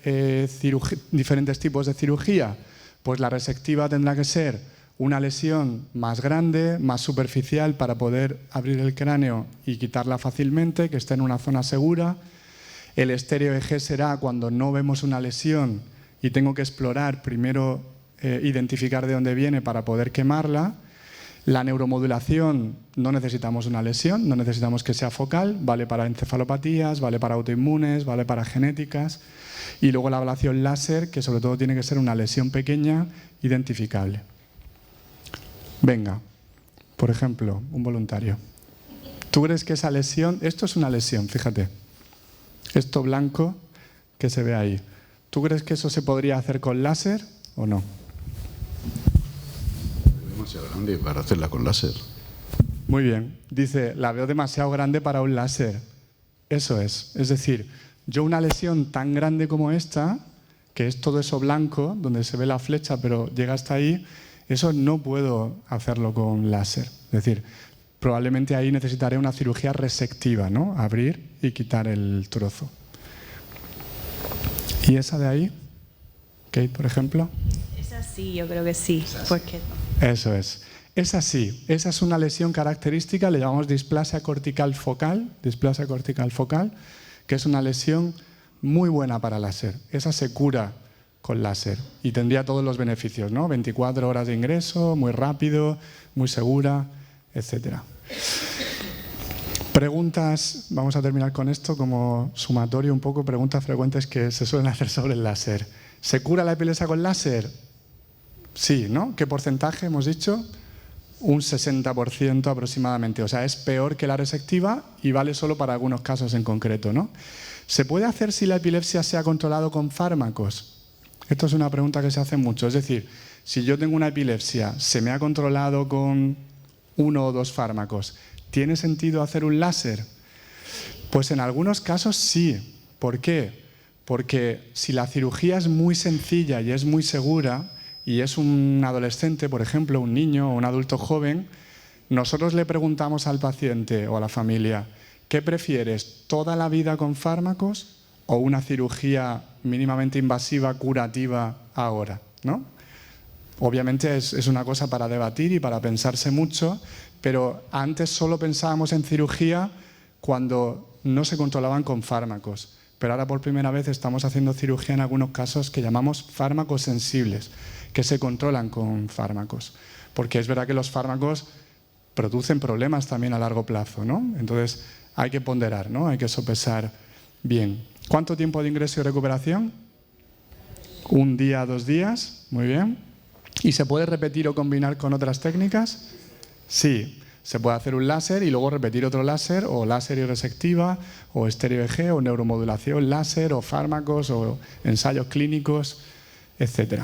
diferentes tipos de cirugía? Pues la resectiva tendrá que ser una lesión más grande, más superficial, para poder abrir el cráneo y quitarla fácilmente, que esté en una zona segura. El estéreo EG será cuando no vemos una lesión y tengo que explorar, primero identificar de dónde viene para poder quemarla. La neuromodulación no necesitamos una lesión, no necesitamos que sea focal, vale para encefalopatías, vale para autoinmunes, vale para genéticas. Y luego la ablación láser, que sobre todo tiene que ser una lesión pequeña, identificable. Venga, por ejemplo, un voluntario. ¿Tú crees que esa lesión, esto es una lesión, fíjate, esto blanco que se ve ahí, ¿tú crees que eso se podría hacer con láser o no? Demasiado grande para hacerla con láser. Muy bien, dice, la veo demasiado grande para un láser. Eso es decir, yo una lesión tan grande como esta, que es todo eso blanco, donde se ve la flecha pero llega hasta ahí, eso no puedo hacerlo con láser. Es decir, probablemente ahí necesitaré una cirugía resectiva, ¿no? Abrir y quitar el trozo. ¿Y esa de ahí? Kate, por ejemplo. Esa sí, yo creo que sí. Porque... Eso es. Esa sí, esa es una lesión característica, le llamamos displasia cortical focal, que es una lesión muy buena para láser. Esa se cura con láser y tendría todos los beneficios, ¿no? 24 horas de ingreso, muy rápido, muy segura, etc. Preguntas, vamos a terminar con esto como sumatorio un poco, preguntas frecuentes que se suelen hacer sobre el láser. ¿Se cura la epilepsia con láser? Sí, ¿no? ¿Qué porcentaje hemos dicho? Un 60% aproximadamente. O sea, es peor que la resectiva y vale solo para algunos casos en concreto, ¿no? ¿Se puede hacer si la epilepsia se ha controlado con fármacos? Esto es una pregunta que se hace mucho. Es decir, si yo tengo una epilepsia, ¿se me ha controlado con 1 o 2 fármacos? ¿Tiene sentido hacer un láser? Pues en algunos casos sí. ¿Por qué? Porque si la cirugía es muy sencilla y es muy segura, y es un adolescente, por ejemplo, un niño o un adulto joven, nosotros le preguntamos al paciente o a la familia, ¿qué prefieres, toda la vida con fármacos o una cirugía mínimamente invasiva, curativa ahora? ¿No? Obviamente es una cosa para debatir y para pensarse mucho, pero antes solo pensábamos en cirugía cuando no se controlaban con fármacos. Pero ahora por primera vez estamos haciendo cirugía en algunos casos que llamamos fármacos sensibles, que se controlan con fármacos. Porque es verdad que los fármacos producen problemas también a largo plazo, ¿no? Entonces hay que ponderar, ¿no? Hay que sopesar bien. ¿Cuánto tiempo de ingreso y recuperación? 1 día, 2 días, muy bien. ¿Y se puede repetir o combinar con otras técnicas? Sí. Se puede hacer un láser y luego repetir otro láser, o láser y resectiva, o estéreo EG, o neuromodulación láser, o fármacos, o ensayos clínicos, etc.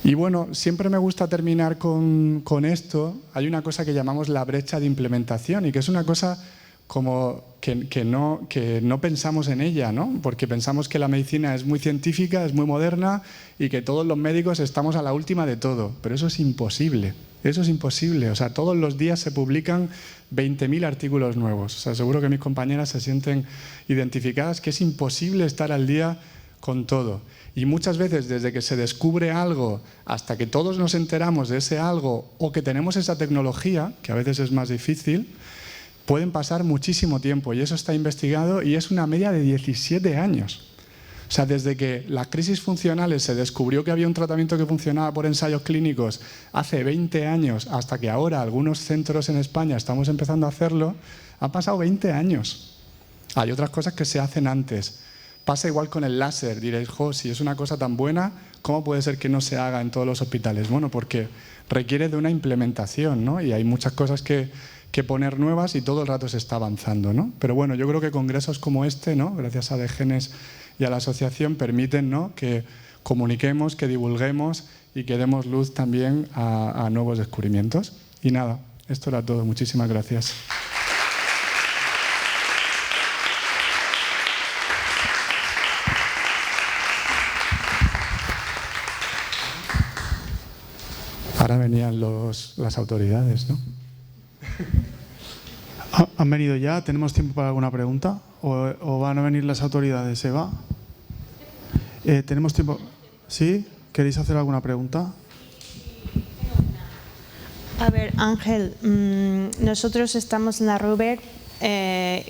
Y bueno, siempre me gusta terminar con esto. Hay una cosa que llamamos la brecha de implementación y que es una cosa como que no pensamos en ella, ¿no? Porque pensamos que la medicina es muy científica, es muy moderna y que todos los médicos estamos a la última de todo. Pero eso es imposible. Eso es imposible. O sea, todos los días se publican 20.000 artículos nuevos. O sea, seguro que mis compañeras se sienten identificadas que es imposible estar al día con todo. Y muchas veces desde que se descubre algo hasta que todos nos enteramos de ese algo o que tenemos esa tecnología, que a veces es más difícil, pueden pasar muchísimo tiempo y eso está investigado y es una media de 17 años. O sea, desde que las crisis funcionales se descubrió que había un tratamiento que funcionaba por ensayos clínicos hace 20 años hasta que ahora algunos centros en España estamos empezando a hacerlo, han pasado 20 años. Hay otras cosas que se hacen antes. Pasa igual con el láser. Diréis, jo, si es una cosa tan buena, ¿cómo puede ser que no se haga en todos los hospitales? Bueno, porque requiere de una implementación, ¿no? Y hay muchas cosas que poner nuevas y todo el rato se está avanzando, ¿no? Pero bueno, yo creo que congresos como este, ¿no? Gracias a DGENES y a la asociación, permiten, ¿no? Que comuniquemos, que divulguemos y que demos luz también a nuevos descubrimientos. Y nada, esto era todo. Muchísimas gracias. Ahora venían las autoridades, ¿no? ¿Han venido ya? ¿Tenemos tiempo para alguna pregunta? ¿O van a venir las autoridades, Eva? ¿Tenemos tiempo? ¿Sí? ¿Queréis hacer alguna pregunta? A ver, Ángel, nosotros estamos en la Ruber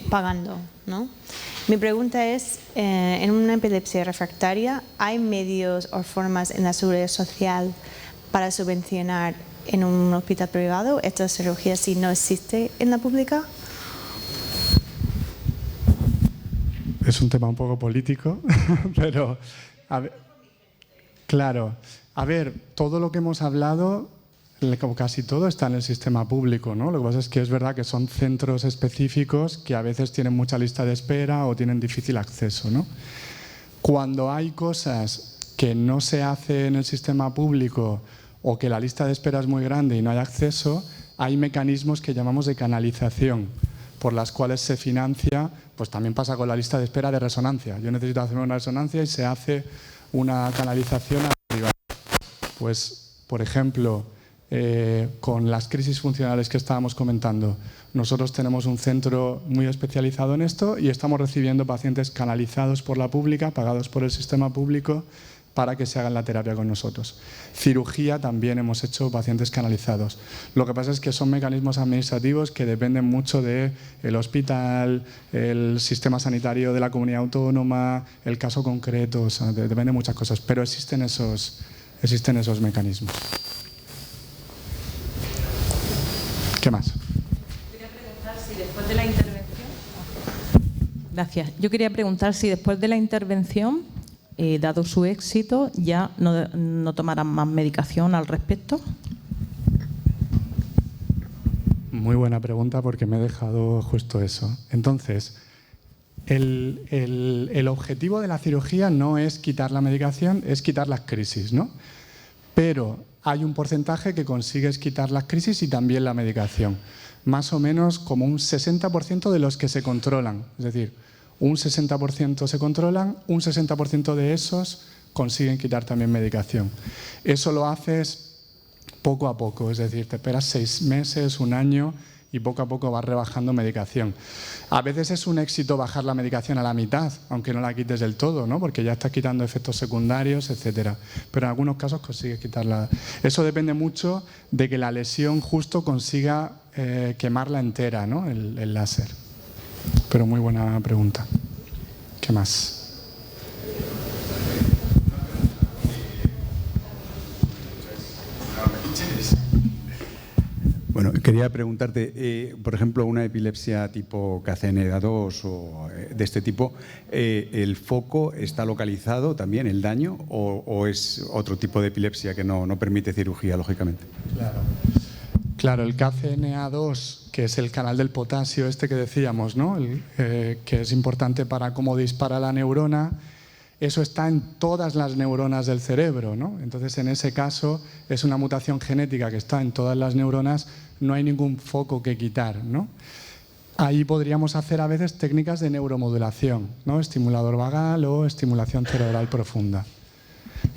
pagando, ¿no? Mi pregunta es, en una epilepsia refractaria, ¿hay medios o formas en la seguridad social para subvencionar en un hospital privado? ¿Esta cirugía sí no existe en la pública? Es un tema un poco político, pero a ver, claro, a ver, todo lo que hemos hablado, casi todo está en el sistema público, ¿no? Lo que pasa es que es verdad que son centros específicos que a veces tienen mucha lista de espera o tienen difícil acceso, ¿no? Cuando hay cosas que no se hacen en el sistema público o que la lista de espera es muy grande y no hay acceso, hay mecanismos que llamamos de canalización, por las cuales se financia, pues también pasa con la lista de espera de resonancia. Yo necesito hacer una resonancia y se hace una canalización a privado. Pues, por ejemplo, con las crisis funcionales que estábamos comentando, nosotros tenemos un centro muy especializado en esto y estamos recibiendo pacientes canalizados por la pública, pagados por el sistema público, para que se hagan la terapia con nosotros. Cirugía también hemos hecho pacientes canalizados. Lo que pasa es que son mecanismos administrativos que dependen mucho del hospital, el sistema sanitario de la comunidad autónoma, el caso concreto, o sea, depende de muchas cosas, pero existen esos mecanismos. ¿Qué más? Quería preguntar si después de la intervención... Gracias. Yo quería preguntar si después de la intervención, dado su éxito, ya no tomarán más medicación al respecto. Muy buena pregunta porque me he dejado justo eso. Entonces, el objetivo de la cirugía no es quitar la medicación, es quitar las crisis, ¿no? Pero hay un porcentaje que consigues quitar las crisis y también la medicación. Más o menos como un 60% de los que se controlan. Es decir, un 60% se controlan, un 60% de esos consiguen quitar también medicación. Eso lo haces poco a poco, es decir, te esperas 6 meses, 1 año y poco a poco vas rebajando medicación. A veces es un éxito bajar la medicación a la mitad, aunque no la quites del todo, ¿no? Porque ya estás quitando efectos secundarios, etcétera. Pero en algunos casos consigues quitarla. Eso depende mucho de que la lesión justo consiga quemarla entera, ¿no? El láser. Pero muy buena pregunta. ¿Qué más? Bueno, quería preguntarte, por ejemplo, una epilepsia tipo KCNA2 o de este tipo, ¿el foco está localizado también, el daño, o es otro tipo de epilepsia que no permite cirugía, lógicamente? Claro, el KCNA2, que es el canal del potasio este que decíamos, ¿no? Que es importante para cómo dispara la neurona, eso está en todas las neuronas del cerebro, ¿no? Entonces, en ese caso, es una mutación genética que está en todas las neuronas, no hay ningún foco que quitar, ¿no? Ahí podríamos hacer a veces técnicas de neuromodulación, ¿no? Estimulador vagal o estimulación cerebral profunda,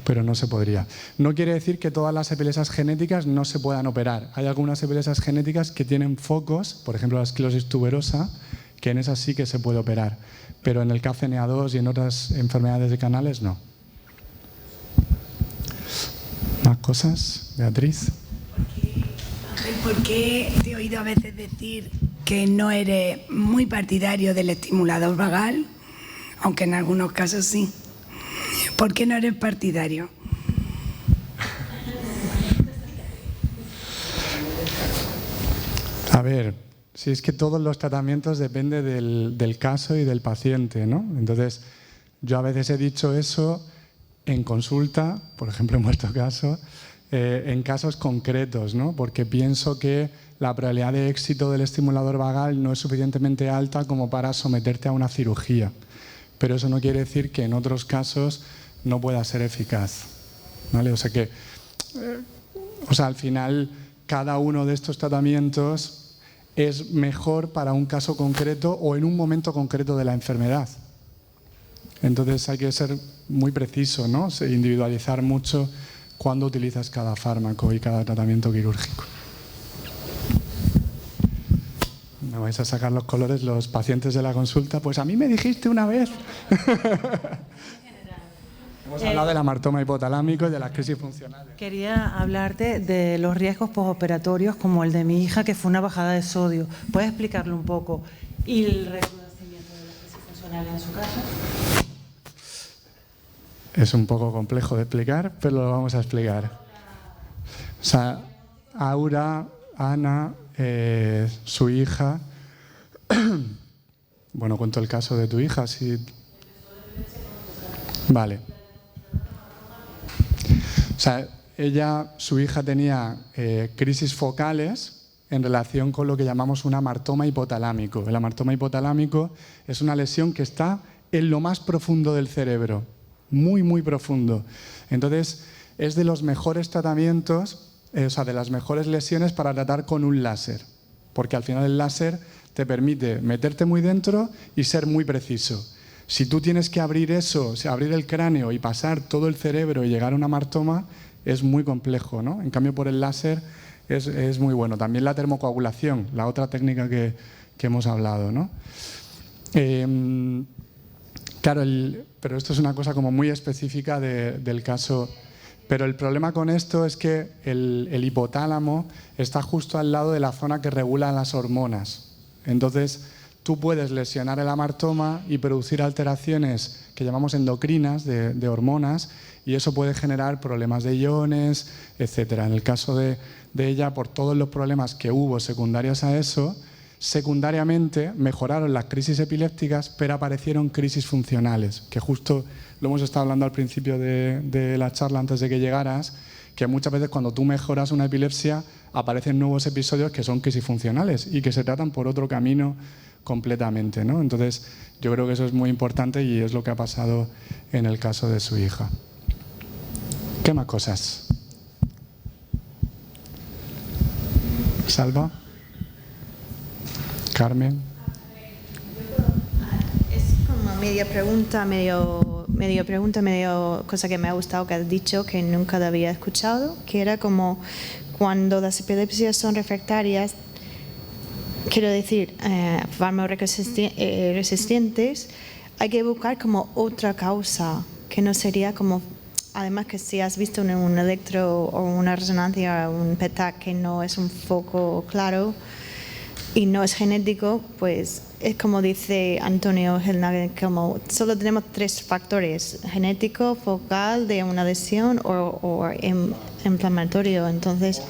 pero no se podría. No quiere decir que todas las epilepsias genéticas no se puedan operar. Hay algunas epilepsias genéticas que tienen focos, por ejemplo la esclerosis tuberosa, que en esas sí que se puede operar, pero en el KCNA2 y en otras enfermedades de canales no. ¿Más cosas, Beatriz? ¿Por qué te he oído a veces decir que no eres muy partidario del estimulador vagal? Aunque en algunos casos sí. ¿Por qué no eres partidario? A ver, si es que todos los tratamientos dependen del caso y del paciente, ¿no? Entonces, yo a veces he dicho eso en consulta, por ejemplo en vuestro caso, en casos concretos, ¿no? Porque pienso que la probabilidad de éxito del estimulador vagal no es suficientemente alta como para someterte a una cirugía. Pero eso no quiere decir que en otros casos no pueda ser eficaz, ¿vale? O sea que, al final, cada uno de estos tratamientos es mejor para un caso concreto o en un momento concreto de la enfermedad. Entonces hay que ser muy preciso, ¿no? Individualizar mucho cuándo utilizas cada fármaco y cada tratamiento quirúrgico. Me vais a sacar los colores los pacientes de la consulta. Pues a mí me dijiste una vez. Hemos hablado del amartoma hipotalámico y de las crisis funcionales. Quería hablarte de los riesgos postoperatorios como el de mi hija, que fue una bajada de sodio. ¿Puedes explicarlo un poco? ¿Y el reconocimiento de las crisis funcionales en su caso? Es un poco complejo de explicar, pero lo vamos a explicar. O sea, Aura, Ana, su hija. Bueno, cuento el caso de tu hija, sí. Vale. O sea, su hija tenía crisis focales en relación con lo que llamamos un amartoma hipotalámico. El amartoma hipotalámico es una lesión que está en lo más profundo del cerebro, muy, muy profundo. Entonces, es de los mejores tratamientos, o sea, de las mejores lesiones para tratar con un láser, porque al final el láser te permite meterte muy dentro y ser muy preciso. Si tú tienes que abrir eso, o sea, abrir el cráneo y pasar todo el cerebro y llegar a un amartoma, es muy complejo, ¿no? En cambio, por el láser es muy bueno. También la termocoagulación, la otra técnica que hemos hablado, ¿no? Claro, pero esto es una cosa como muy específica del caso. Pero el problema con esto es que el hipotálamo está justo al lado de la zona que regula las hormonas. Entonces, tú puedes lesionar el amartoma y producir alteraciones que llamamos endocrinas de hormonas, y eso puede generar problemas de iones, etc. En el caso de ella, por todos los problemas que hubo secundarios a eso, secundariamente mejoraron las crisis epilépticas, pero aparecieron crisis funcionales, que justo lo hemos estado hablando al principio de la charla antes de que llegaras, que muchas veces cuando tú mejoras una epilepsia aparecen nuevos episodios que son crisis funcionales y que se tratan por otro camino completamente, ¿no? Entonces, yo creo que eso es muy importante y es lo que ha pasado en el caso de su hija. ¿Qué más cosas? Salva. Carmen. Es como media pregunta, medio cosa que me ha gustado que has dicho, que nunca la había escuchado, que era como cuando las epilepsias son refractarias, quiero decir, resistentes, hay que buscar como otra causa, que no sería como, además que si has visto un electro o una resonancia, un PET que no es un foco claro y no es genético, pues es como dice Antonio Hellnagel, como solo tenemos 3 factores: genético, focal de una lesión o inflamatorio. Entonces,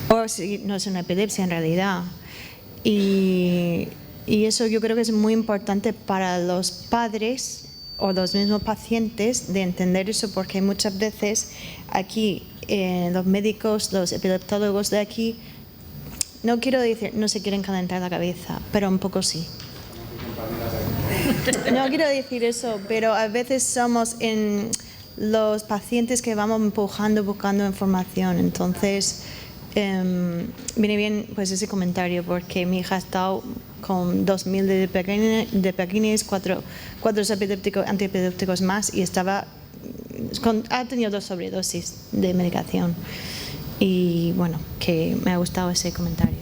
o si no es una epilepsia en realidad. Y eso yo creo que es muy importante para los padres o los mismos pacientes de entender eso, porque muchas veces aquí los médicos, los epileptólogos de aquí, no quiero decir, no se quieren calentar la cabeza, pero un poco sí. No quiero decir eso, pero a veces somos en los pacientes que vamos empujando, buscando información. Entonces, viene bien pues ese comentario, porque mi hija ha estado con 2000 de pequeños, 4 antiepilépticos más, y ha tenido 2 sobredosis de medicación. Y bueno, que me ha gustado ese comentario.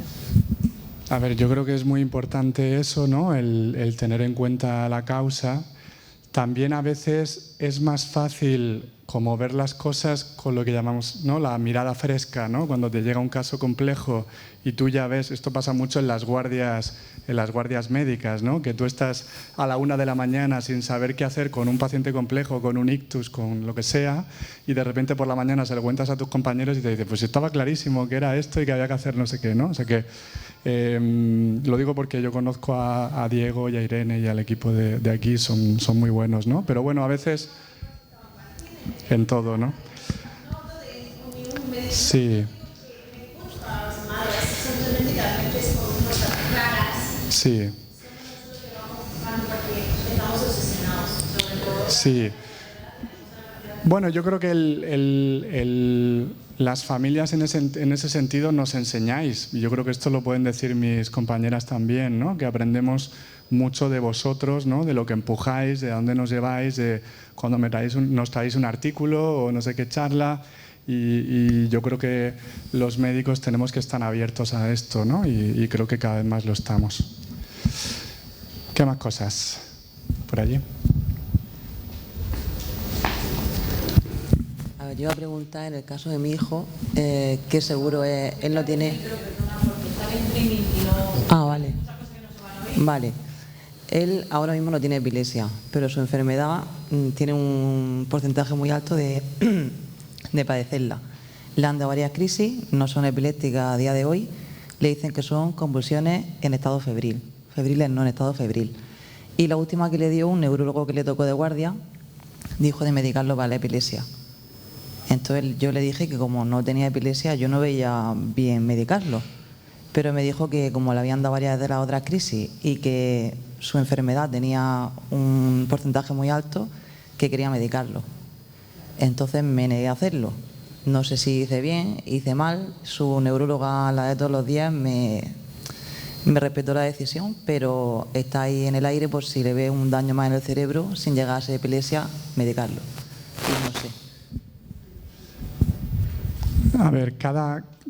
A ver, yo creo que es muy importante eso, ¿no? El tener en cuenta la causa. También a veces es más fácil como ver las cosas con lo que llamamos, ¿no?, la mirada fresca, ¿no? Cuando te llega un caso complejo y tú ya ves, esto pasa mucho en las guardias médicas, ¿no? Que tú estás a la 1 de la mañana sin saber qué hacer con un paciente complejo, con un ictus, con lo que sea, y de repente por la mañana se lo cuentas a tus compañeros y te dicen, pues estaba clarísimo que era esto y que había que hacer no sé qué, ¿no? O sea que lo digo porque yo conozco a Diego y a Irene y al equipo de aquí, son muy buenos, ¿no? Pero bueno, a veces en todo, ¿no? Sí. Sí. Sí. Bueno, yo creo que las familias en ese sentido nos enseñáis, y yo creo que esto lo pueden decir mis compañeras también, ¿no? Que aprendemos mucho de vosotros, ¿no? De lo que empujáis, de dónde nos lleváis, de cuando nos traéis un artículo o no sé qué charla, y yo creo que los médicos tenemos que estar abiertos a esto, ¿no? Y creo que cada vez más lo estamos. ¿Qué más cosas por allí? A ver, yo iba a preguntar en el caso de mi hijo, qué seguro es, él no tiene... Ah, vale. Vale. Él ahora mismo no tiene epilepsia, pero su enfermedad tiene un porcentaje muy alto de padecerla. Le han dado varias crisis, no son epilépticas a día de hoy, le dicen que son convulsiones en estado febril, febriles no en estado febril. Y la última que le dio, un neurólogo que le tocó de guardia, dijo de medicarlo para la epilepsia. Entonces yo le dije que como no tenía epilepsia, yo no veía bien medicarlo. Pero me dijo que como le habían dado varias de las otras crisis y que su enfermedad tenía un porcentaje muy alto, que quería medicarlo. Entonces me negué a hacerlo. No sé si hice bien, hice mal. Su neuróloga, la de todos los días, me respetó la decisión, pero está ahí en el aire por si le ve un daño más en el cerebro, sin llegar a ser epilepsia, medicarlo. Y no sé. A ver,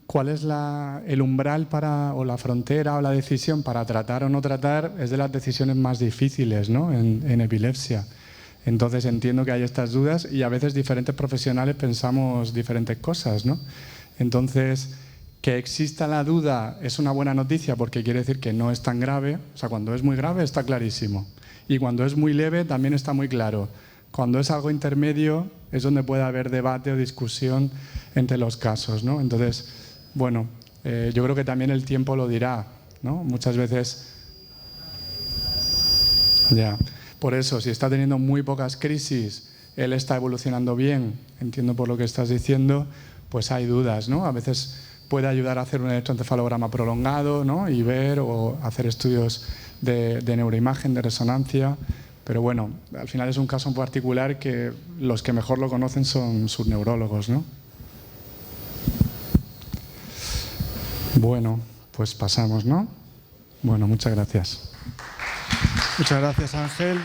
¿cuál es el umbral o la frontera o la decisión para tratar o no tratar? Es de las decisiones más difíciles, ¿no? en epilepsia. Entonces entiendo que hay estas dudas y a veces diferentes profesionales pensamos diferentes cosas, ¿no? Entonces, que exista la duda es una buena noticia porque quiere decir que no es tan grave. O sea, cuando es muy grave está clarísimo. Y cuando es muy leve también está muy claro. Cuando es algo intermedio es donde puede haber debate o discusión entre los casos, ¿no? Entonces, bueno, yo creo que también el tiempo lo dirá, ¿no? Muchas veces... Ya. Por eso, si está teniendo muy pocas crisis, él está evolucionando bien, entiendo por lo que estás diciendo, pues hay dudas, ¿no? A veces puede ayudar a hacer un electroencefalograma prolongado, ¿no? Y ver o hacer estudios de neuroimagen, de resonancia, pero bueno, al final es un caso en particular que los que mejor lo conocen son sus neurólogos, ¿no? Bueno, pues pasamos, ¿no? Bueno, muchas gracias. Muchas gracias, Ángel.